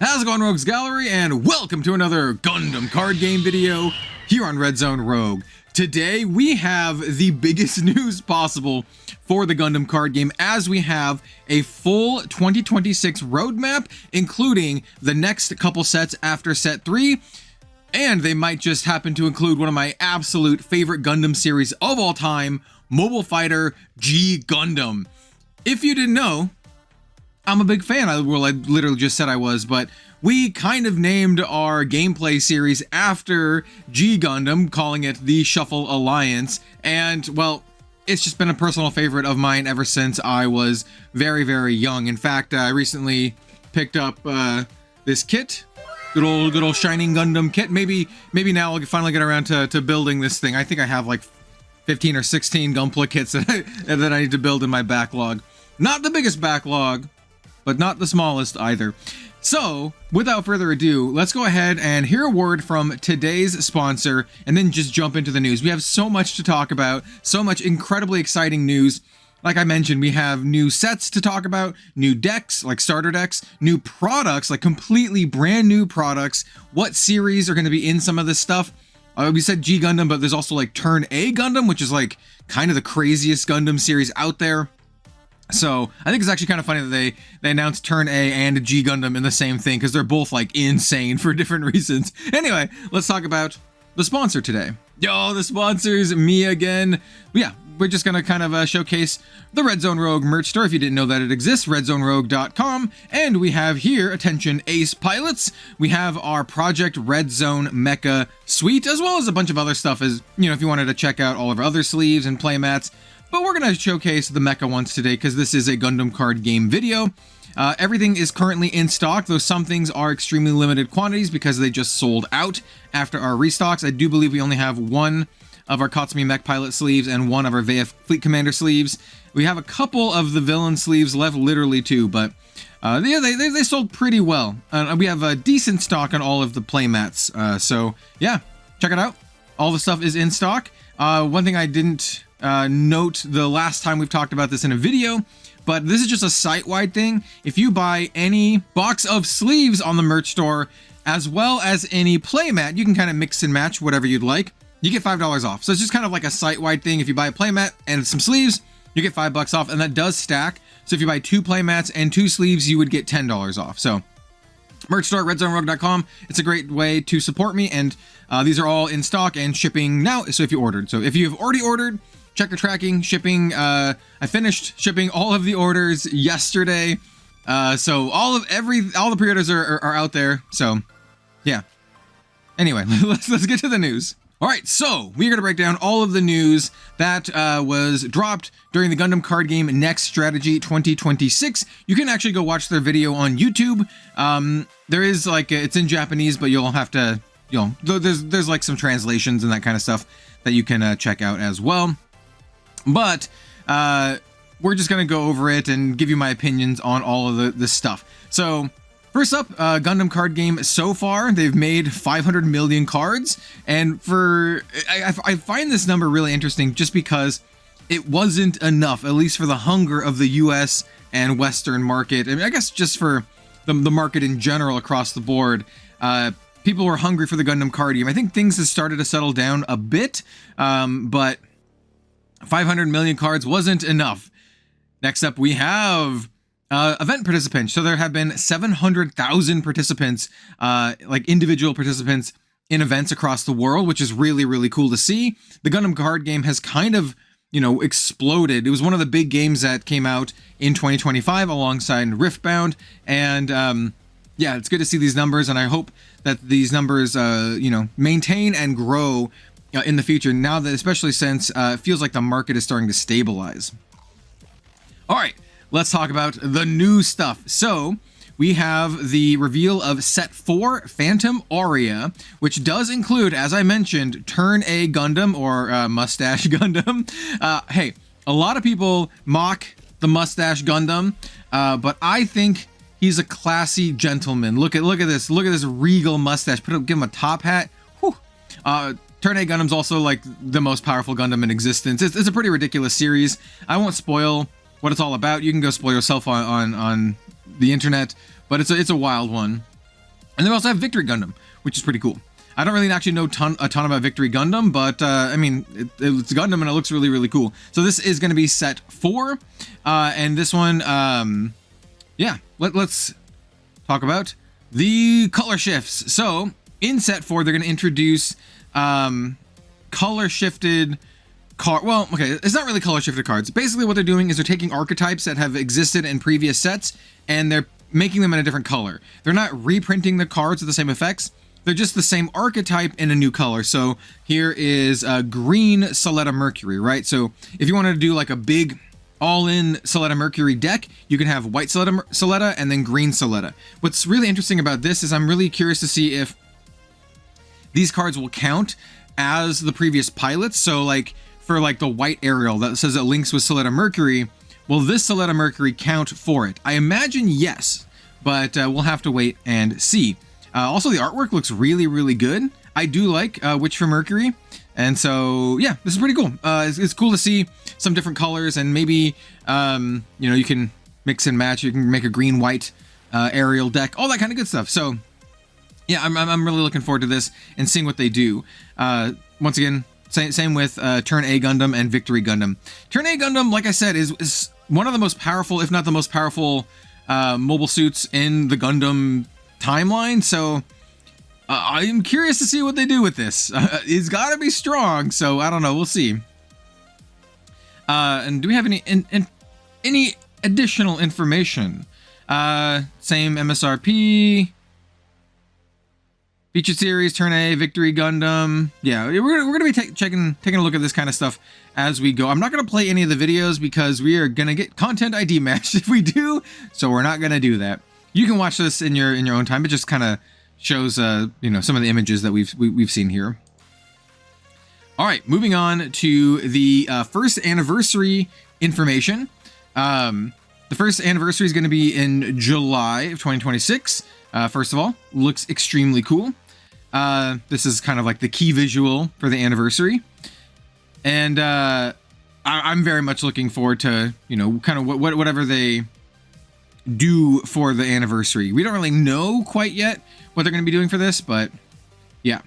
How's it going, Rogues Gallery, and welcome to another Gundam card game video here on Red Zone Rogue. Today we have the biggest news possible for the Gundam card game, as we have a full 2026 roadmap, including the next couple sets after set 3, and they might just happen to include one of my absolute favorite Gundam series of all time, Mobile Fighter G Gundam. If you didn't know, I'm a big fan. I literally just said I was, but we kind of named our gameplay series after G Gundam, calling it the Shuffle Alliance, and well, it's just been a personal favorite of mine ever since I was very, very young. In fact, I recently picked up this kit, good old Shining Gundam kit. Maybe now I'll finally get around to building this thing. I think I have like 15 or 16 Gunpla kits that I need to build in my backlog. Not the biggest backlog, but not the smallest either. So, without further ado, let's go ahead and hear a word from today's sponsor, and then just jump into the news. We have so much to talk about, so much incredibly exciting news. Like I mentioned, we have new sets to talk about, new decks, like starter decks, new products, like completely brand new products. What series are going to be in some of this stuff? We said G Gundam, but there's also like Turn A Gundam, which is like kind of the craziest Gundam series out there. So I think it's actually kind of funny that they announced Turn A and G Gundam in the same thing, because they're both like insane for different reasons. Anyway, let's talk about the sponsor today. Yo, the sponsor's me again. Yeah, we're just gonna kind of showcase the Red Zone Rogue merch store. If you didn't know that it exists, redzonerogue.com. And we have here, attention Ace Pilots, we have our Project Red Zone Mecha suite, as well as a bunch of other stuff, as you know, if you wanted to check out all of our other sleeves and playmats. But we're going to showcase the mecha ones today because this is a Gundam card game video. Everything is currently in stock, though some things are extremely limited quantities because they just sold out after our restocks. I do believe we only have one of our Katsumi Mech Pilot sleeves and one of our VF Fleet Commander sleeves. We have a couple of the villain sleeves left, literally two, but yeah, they sold pretty well. We have a decent stock on all of the playmats, so yeah, check it out. All the stuff is in stock. One thing I didn't note the last time we've talked about this in a video, but this is just a site-wide thing. If you buy any box of sleeves on the merch store, as well as any playmat, you can kind of mix and match whatever you'd like, you get $5 off. So it's just kind of like a site-wide thing. If you buy a playmat and some sleeves, you get $5 off, and that does stack. So if you buy 2 playmats and 2 sleeves, you would get $10 off. So merch store, redzonerogue.com. It's a great way to support me, and these are all in stock and shipping now. So if you ordered, so if you have already ordered, check your tracking, shipping. I finished shipping all of the orders yesterday. So all the pre-orders are out there. So yeah. Anyway, let's get to the news. All right, so we're going to break down all of the news that was dropped during the Gundam card game Next Strategy 2026. You can actually go watch their video on YouTube. There is like, it's in Japanese, but you'll have to, you know, there's like some translations and that kind of stuff that you can check out as well. But we're just going to go over it and give you my opinions on all of the stuff. So first up, Gundam card game so far, they've made 500 million cards. And I find this number really interesting just because it wasn't enough, at least for the hunger of the US and Western market. I mean, I guess just for the market in general across the board. People were hungry for the Gundam card game. I think things have started to settle down a bit, but 500 million cards wasn't enough. Next up, we have event participants. So there have been 700,000 participants, like individual participants in events across the world, which is really, really cool to see. The Gundam card game has kind of, you know, exploded. It was one of the big games that came out in 2025 alongside Riftbound. And yeah, it's good to see these numbers. And I hope that these numbers, you know, maintain and grow in the future, now that, especially since it feels like the market is starting to stabilize. All right, let's talk about the new stuff. So we have the reveal of Set 4 Phantom Aria, which does include, as I mentioned, Turn A Gundam, or Mustache Gundam. Hey, a lot of people mock the Mustache Gundam, but I think he's a classy gentleman. Look at this regal mustache. Give him a top hat. Whew. Turn A Gundam's also like the most powerful Gundam in existence. It's a pretty ridiculous series. I won't spoil what it's all about. You can go spoil yourself on the internet, but it's a wild one. And then we also have Victory Gundam, which is pretty cool. I don't really actually know a ton about Victory Gundam, but I mean, it's Gundam and it looks really, really cool. So this is going to be set 4, and this one, yeah, let's talk about the color shifts. So in set 4, they're going to introduce color shifted well, okay, it's not really color shifted cards. Basically what they're doing is they're taking archetypes that have existed in previous sets and they're making them in a different color. They're not reprinting the cards with the same effects. They're just the same archetype in a new color. So here is green Soletta Mercury, right? So if you wanted to do like a big all-in Soletta Mercury deck, you can have white Soletta and then green Soletta. What's really interesting about this is I'm really curious to see if these cards will count as the previous pilots. So like for like the white Ariel that says it links with Soletta Mercury, will this Soletta Mercury count for it? I imagine yes, but we'll have to wait and see. Also, the artwork looks really, really good. I do like Witch for Mercury. And so, yeah, this is pretty cool. It's cool to see some different colors and maybe, you know, you can mix and match. You can make a green-white aerial deck, all that kind of good stuff. So, yeah, I'm really looking forward to this and seeing what they do. Once again, same with Turn A Gundam and Victory Gundam. Turn A Gundam, like I said, is one of the most powerful, if not the most powerful, mobile suits in the Gundam timeline. So I'm curious to see what they do with this. It's got to be strong, so I don't know. We'll see. And do we have any additional information? Same MSRP. Featured series, Turn A, Victory Gundam. Yeah, we're gonna be taking a look at this kind of stuff as we go. I'm not gonna play any of the videos because we are gonna get content ID matched if we do, so we're not gonna do that. You can watch this in your own time. It just kind of shows you know, some of the images that we've seen here. All right, moving on to the first anniversary information. The first anniversary is going to be in July of 2026. First of all, looks extremely cool. This is kind of like the key visual for the anniversary, and I'm very much looking forward to, you know, kind of whatever they do for the anniversary. We don't really know quite yet what they're going to be doing for this, but yeah.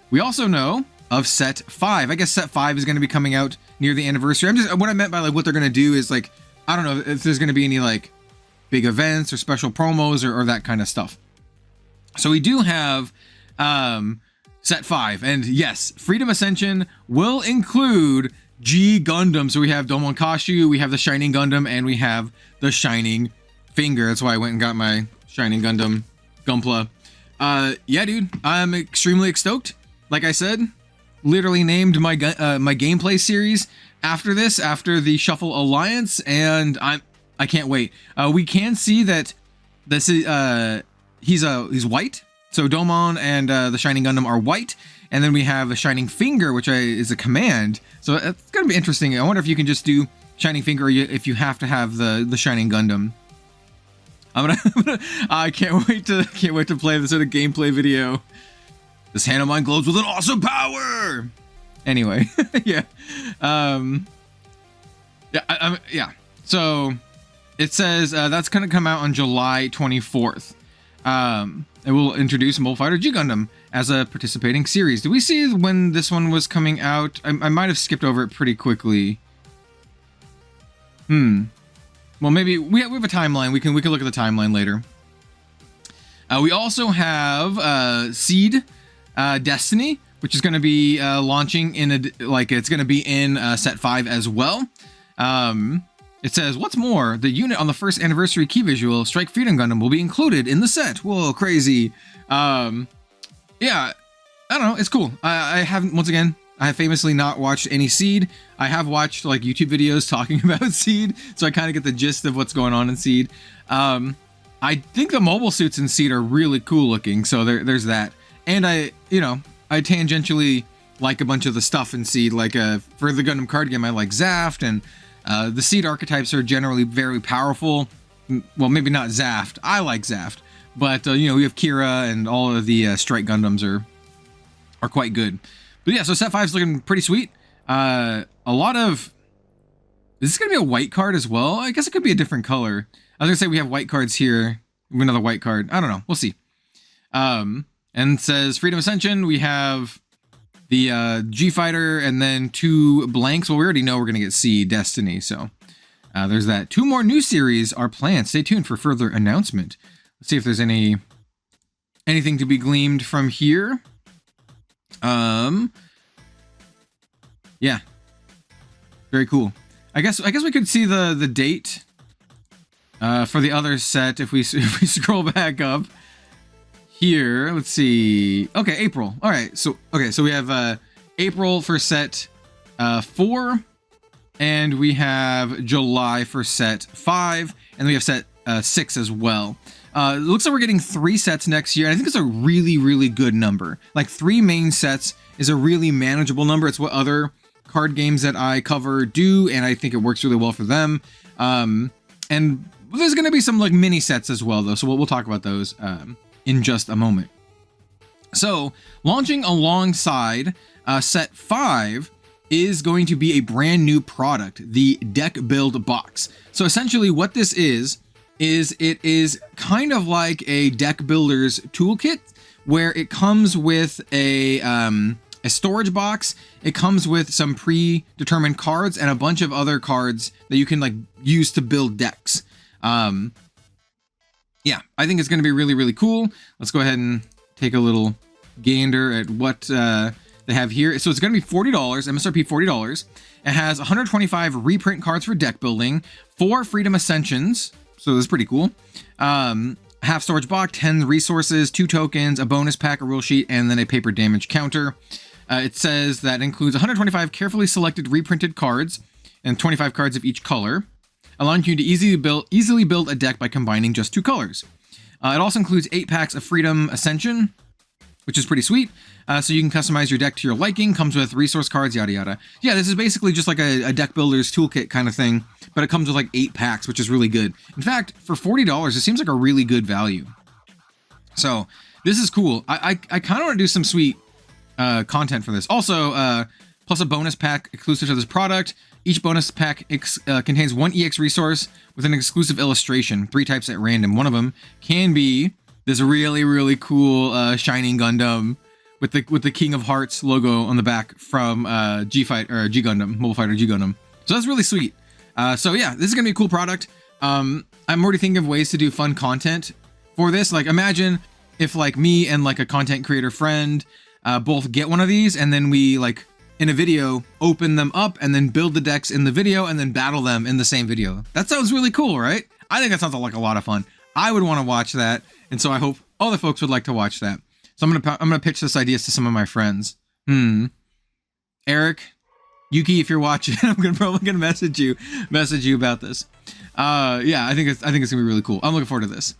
We also know of set 5. I guess set 5 is going to be coming out near the anniversary. What I meant by like what they're going to do is like, I don't know if there's going to be any like big events or special promos or that kind of stuff. So we do have set 5, and yes, Freedom Ascension will include G Gundam. So we have Domon Kashu, we have the Shining Gundam, and we have the Shining Finger. That's why I went and got my Shining Gundam Gunpla. Yeah, dude, I'm extremely stoked. Like I said, literally named my my gameplay series after this, after the Shuffle Alliance, and I can't wait. We can see that this is he's white. So Domon and the Shining Gundam are white, and then we have a Shining Finger, which is a command. So it's gonna be interesting. I wonder if you can just do Shining Finger, or if you have to have the Shining Gundam. I can't wait to play this in a gameplay video. This hand of mine glows with an awesome power. Anyway, yeah, yeah. So it says that's gonna come out on July 24th. It will introduce Mobile Fighter G Gundam as a participating series. Do we see when this one was coming out? I might have skipped over it pretty quickly. Well, maybe we have a timeline. We can look at the timeline later. We also have Seed Destiny, which is going to be launching in it's going to be in set 5 as well. It says, what's more, the unit on the first anniversary key visual, Strike Freedom Gundam, will be included in the set. Whoa, crazy. Yeah, I don't know. It's cool. I haven't, once again, I have famously not watched any Seed. I have watched like YouTube videos talking about Seed, so I kind of get the gist of what's going on in Seed. I think the mobile suits in Seed are really cool looking, so there's that. And I tangentially like a bunch of the stuff in Seed, like for the Gundam card game, I like Zaft, and the Seed archetypes are generally very powerful. Well, maybe not Zaft. I like Zaft, but you know, we have Kira, and all of the Strike Gundams are quite good. But yeah, so set 5 is looking pretty sweet. A lot of... Is this going to be a white card as well? I guess it could be a different color. I was going to say we have white cards here. We have another white card. I don't know. We'll see. And it says Freedom Ascension. We have the G Fighter and then 2 blanks. Well, we already know we're going to get C Destiny. So there's that. 2 more new series are planned. Stay tuned for further announcement. Let's see if there's anything to be gleaned from here. Yeah. Very cool. I guess we could see the date for the other set if we scroll back up here. Let's see. Okay, April. All right. So we have April for set 4, and we have July for set 5, and we have set 6 as well. It looks like we're getting 3 sets next year. And I think it's a really, really good number. Like 3 main sets is a really manageable number. It's what other card games that I cover do, and I think it works really well for them. And there's going to be some like mini sets as well, though. So we'll talk about those in just a moment. So launching alongside set 5 is going to be a brand new product, the Deck Build Box. So essentially what this is it is kind of like a deck builder's toolkit, where it comes with a storage box. It comes with some predetermined cards and a bunch of other cards that you can like use to build decks. Yeah, I think it's going to be really, really cool. Let's go ahead and take a little gander at what they have here. So it's going to be $40, MSRP $40. It has 125 reprint cards for deck building, 4 Freedom Ascensions. So this is pretty cool. Half storage box, 10 resources, 2 tokens, a bonus pack, a rule sheet, and then a paper damage counter. It says that includes 125 carefully selected reprinted cards and 25 cards of each color, allowing you to easily build a deck by combining just 2 colors. It also includes 8 packs of Freedom Ascension, which is pretty sweet. So you can customize your deck to your liking. Comes with resource cards, yada yada. Yeah, this is basically just like a deck builder's toolkit kind of thing, but it comes with like 8 packs, which is really good. In fact, for $40, it seems like a really good value. So this is cool. I kind of want to do some sweet content for this. Also, plus a bonus pack exclusive to this product. Each bonus pack contains 1 EX resource with an exclusive illustration, 3 types at random. One of them can be this really, really cool shining Gundam with the King of Hearts logo on the back from G Gundam, Mobile Fighter G Gundam. So that's really sweet. So yeah, this is gonna be a cool product. I'm already thinking of ways to do fun content for this. Like imagine if like me and like a content creator friend both get one of these, and then we like in a video open them up and then build the decks in the video and then battle them in the same video. That sounds really cool, right? I think that sounds like a lot of fun. I would want to watch that, and so I hope other folks would like to watch that. So I'm gonna pitch this idea to some of my friends. Eric, Yuki, if you're watching, I'm probably gonna message you about this. Yeah, I think it's gonna be really cool. I'm looking forward to this.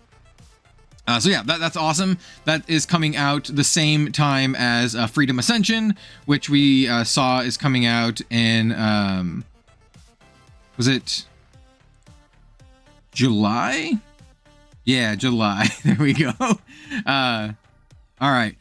So yeah, that's awesome. That is coming out the same time as Freedom Ascension, which we saw is coming out in was it July? Yeah, July. There we go. All right.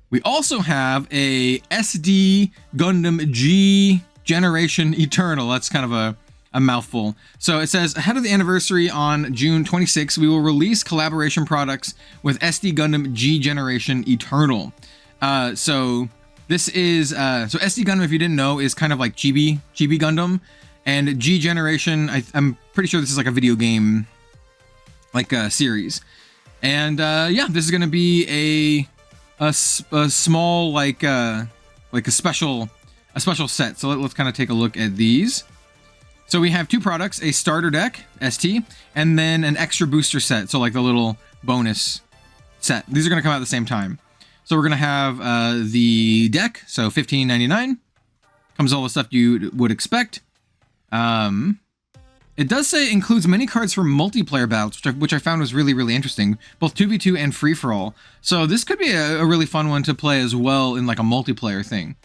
We also have a SD Gundam G Generation Eternal. That's kind of a mouthful. So it says, ahead of the anniversary on June 26th, we will release collaboration products with SD Gundam G Generation Eternal. So this is, so SD Gundam, if you didn't know, is kind of like Chibi Gundam. And G Generation, I'm pretty sure this is like a video game, like a series. And yeah, this is going to be a small, like a special set. So let's kind of take a look at these. So we have 2 products, a starter deck, ST, and then an extra booster set. So like the little bonus set. These are going to come out at the same time. So we're going to have the deck. So $15.99. Comes all the stuff you would expect. It does say it includes many cards for multiplayer battles, which I found was really, really interesting. Both 2v2 and free-for-all. So this could be a really fun one to play as well in like a multiplayer thing.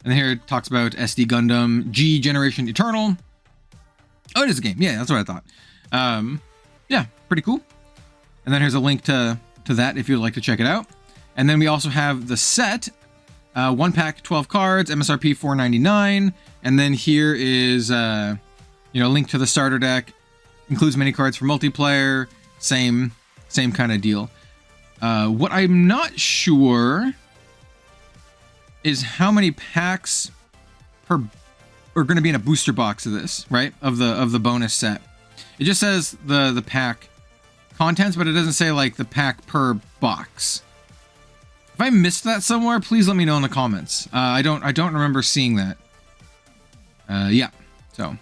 And here it talks about SD Gundam G Generation Eternal. Oh, it is a game. Yeah, that's what I thought. Yeah, pretty cool. And then here's a link to that if you'd like to check it out. And then we also have the set. 1 pack, 12 cards, MSRP $4.99. And then here is... link to the starter deck, includes many cards for multiplayer, same kind of deal. What I'm not sure is how many packs per are going to be in a booster box of this, right? Of the bonus set. It just says the pack contents, but it doesn't say like the pack per box. If I missed that somewhere, please let me know in the comments. I don't remember seeing that. Yeah. So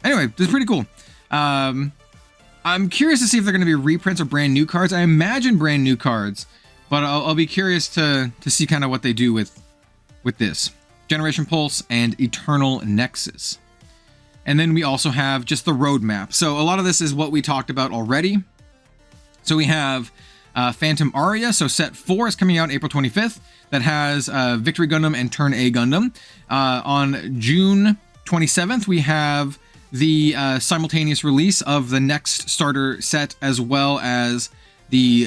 anyway, this is pretty cool. I'm curious to see if they're going to be reprints or brand new cards. I imagine brand new cards, but I'll be curious to see kind of what they do with this. Generation Pulse and Eternal Nexus. And then we also have just the roadmap. So a lot of this is what we talked about already. So we have Phantom Aria. So set 4 is coming out April 25th. That has Victory Gundam and Turn A Gundam. On June 27th, we have the simultaneous release of the next starter set, as well as the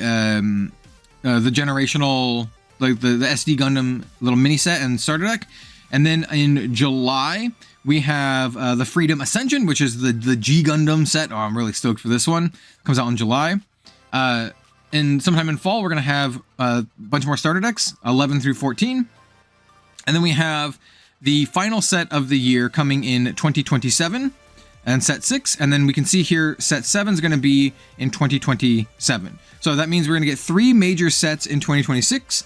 generational, like the SD Gundam little mini set and starter deck. And then in July, we have the Freedom Ascension, which is the G Gundam set. Oh, I'm really stoked for this one. Comes out in July. And sometime in fall, we're going to have a bunch more starter decks, 11 through 14. And then we have the final set of the year coming in 2027 and set 6. And then we can see here set 7 is going to be in 2027. So that means we're going to get 3 major sets in 2026.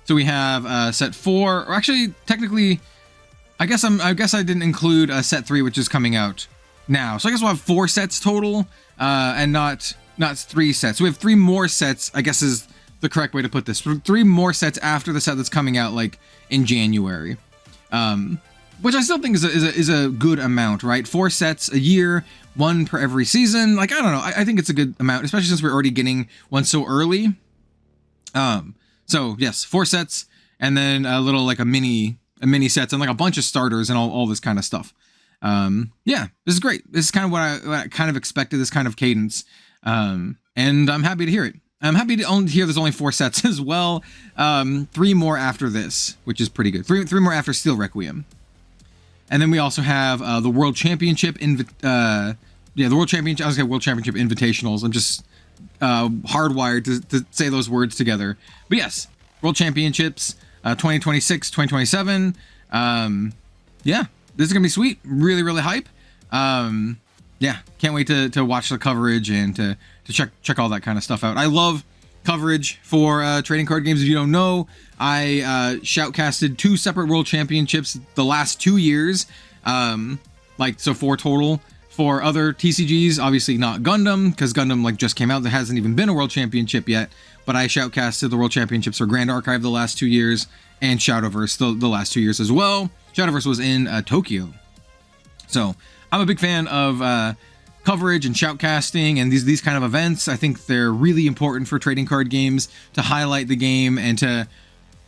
So we have set 4, or actually technically, I guess I didn't include set 3, which is coming out now. So I guess we'll have 4 sets total, and not 3 sets. So we have 3 more sets, I guess is the correct way to put this. 3 more sets after the set that's coming out like in January. Which I still think is a good amount, right? 4 sets a year, 1 per every season. Like, I don't know. I think it's a good amount, especially since we're already getting one so early. So yes, 4 sets, and then a little like a mini sets, and like a bunch of starters and all this kind of stuff. Yeah, this is great. This is kind of what I kind of expected, this kind of cadence. And I'm happy to hear it. I'm happy to hear there's only 4 sets as well. 3 more after this, which is pretty good. 3 more after Steel Requiem. And then we also have the World Championship the World Championship. I was going to say World Championship Invitationals. I'm just hardwired to say those words together. But yes, World Championships 2026, 2027. Yeah, this is gonna be sweet. Really, really hype. Yeah, can't wait to watch the coverage and to check all that kind of stuff out. I love coverage for trading card games. If you don't know, I shoutcasted 2 separate World Championships the last 2 years. So 4 total. For other TCGs, obviously not Gundam, because Gundam like just came out. There hasn't even been a World Championship yet, but I shoutcasted the World Championships for Grand Archive the last 2 years, and Shadowverse the last 2 years as well. Shadowverse was in Tokyo. So I'm a big fan of coverage and shoutcasting and these kind of events. I think they're really important for trading card games, to highlight the game and to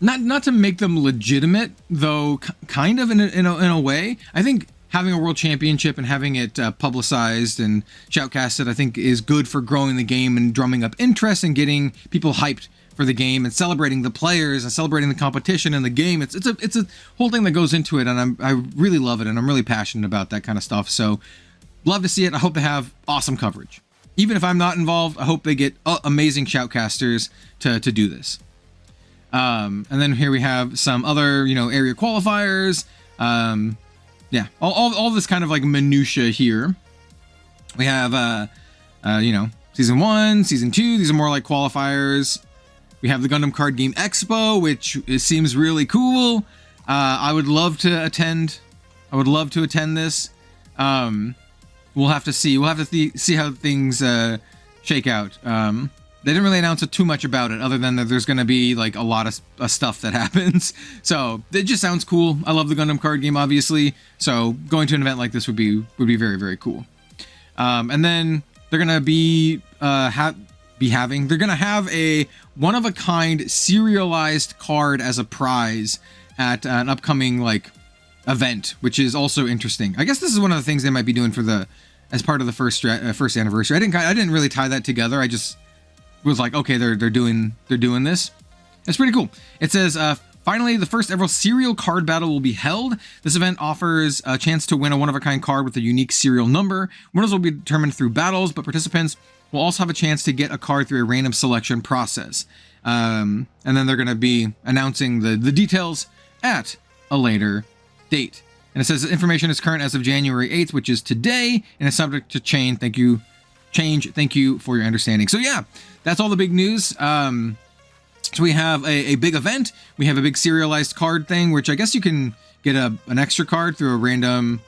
not to make them legitimate, though kind of in a way. I think having a World Championship and having it publicized and shoutcasted, I think, is good for growing the game and drumming up interest and getting people hyped for the game and celebrating the players and celebrating the competition and the game. It's a whole thing that goes into it, and I really love it, and I'm really passionate about that kind of stuff. So love to see it. I hope they have awesome coverage. Even if I'm not involved, I hope they get amazing shoutcasters to do this. And then here we have some other, area qualifiers. Yeah, all this kind of like minutia here. We have, Season 1, Season 2. These are more like qualifiers. We have the Gundam Card Game Expo, which seems really cool. I would love to attend. This. We'll have to see. We'll have to see how things shake out. They didn't really announce too much about it, other than that there's going to be like a lot of stuff that happens. So it just sounds cool. I love the Gundam card game, obviously. So going to an event like this would be very, very cool. And then they're going to be they're going to have a one-of-a-kind serialized card as a prize at an upcoming like event, which is also interesting. I guess this is one of the things they might be doing as part of the first anniversary. I didn't really tie that together. I just was like, okay, they're doing this. It's pretty cool. It says, finally, the first ever serial card battle will be held. This event offers a chance to win a one-of-a-kind card with a unique serial number. Winners will be determined through battles, but participants will also have a chance to get a card through a random selection process. And then they're going to be announcing the details at a later date. And it says the information is current as of January 8th, which is today, and is subject to change. Thank you for your understanding. So yeah, that's all the big news. So we have a big event. We have a big serialized card thing, which I guess you can get an extra card through a random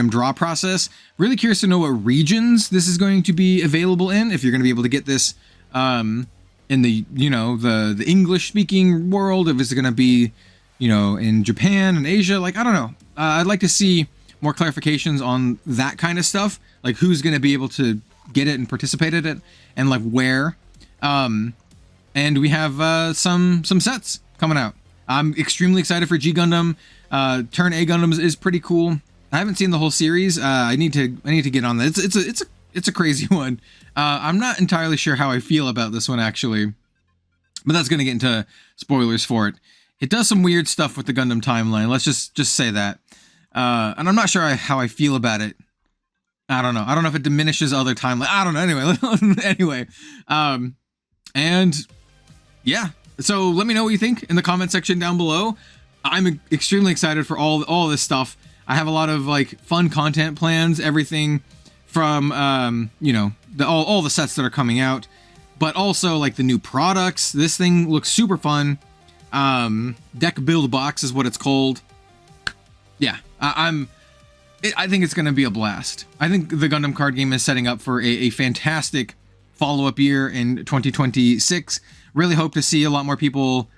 draw process. Really curious to know what regions this is going to be available in, if you're going to be able to get this in the, the English speaking world, if it's going to be, in Japan and Asia. Like, I don't know. I'd like to see more clarifications on that kind of stuff, like who's going to be able to get it and participate in it, and like where. And we have some sets coming out. I'm extremely excited for G Gundam. Turn A Gundams is pretty cool. I haven't seen the whole series. I need to get on that. It's a crazy one. I'm not entirely sure how I feel about this one actually, but that's gonna get into spoilers for it. It does some weird stuff with the Gundam timeline. Let's just say that. And I'm not sure how I feel about it. I don't know. I don't know if it diminishes other timelines. I don't know. Anyway. And yeah. So let me know what you think in the comment section down below. I'm extremely excited for all this stuff. I have a lot of like fun content plans, everything from all the sets that are coming out, but also like the new products. This thing looks super fun. Deck build box is what it's called. Yeah, I think it's gonna be a blast. I think the Gundam card game is setting up for a fantastic follow-up year in 2026. Really hope to see a lot more people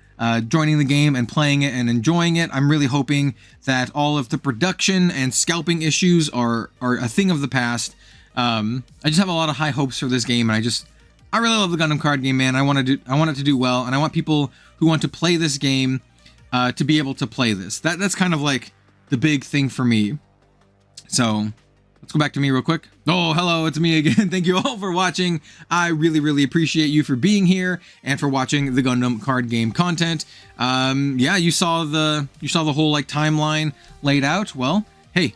joining the game and playing it and enjoying it. I'm really hoping that all of the production and scalping issues are a thing of the past. I just have a lot of high hopes for this game, and I really love the Gundam card game, man. I want it to do well, and I want people who want to play this game to be able to play this. That's kind of like the big thing for me. So let's go back to me real quick. Oh, hello, it's me again. Thank you all for watching. I really appreciate you for being here and for watching the Gundam card game content. Yeah, you saw the whole like timeline laid out. Well, hey,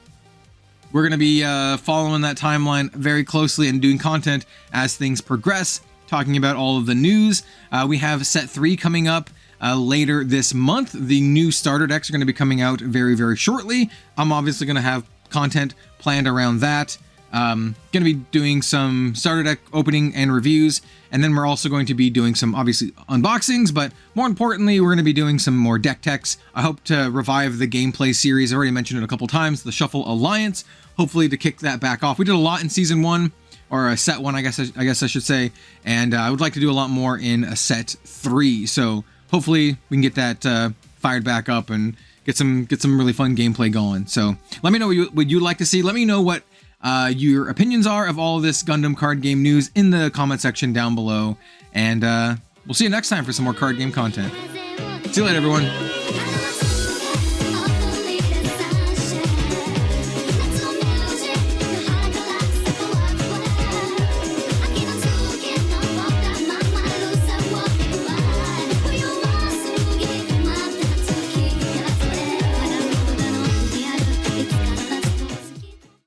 we're gonna be following that timeline very closely and doing content as things progress, talking about all of the news. We have set 3 coming up later this month. The new starter decks are going to be coming out very shortly. I'm obviously going to have content planned around that. Going to be doing some starter deck opening and reviews, and then we're also going to be doing some obviously unboxings, but more importantly, we're going to be doing some more deck techs. I hope to revive the gameplay series. I already mentioned it a couple times, the Shuffle Alliance, hopefully to kick that back off. We did a lot in season 1, or a set 1, I guess I should say, and I would like to do a lot more in a set 3. So hopefully we can get that fired back up and get some really fun gameplay going. So let me know what you'd like to see. Let me know what your opinions are of all of this Gundam card game news in the comment section down below, and we'll see you next time for some more card game content. See you later, everyone.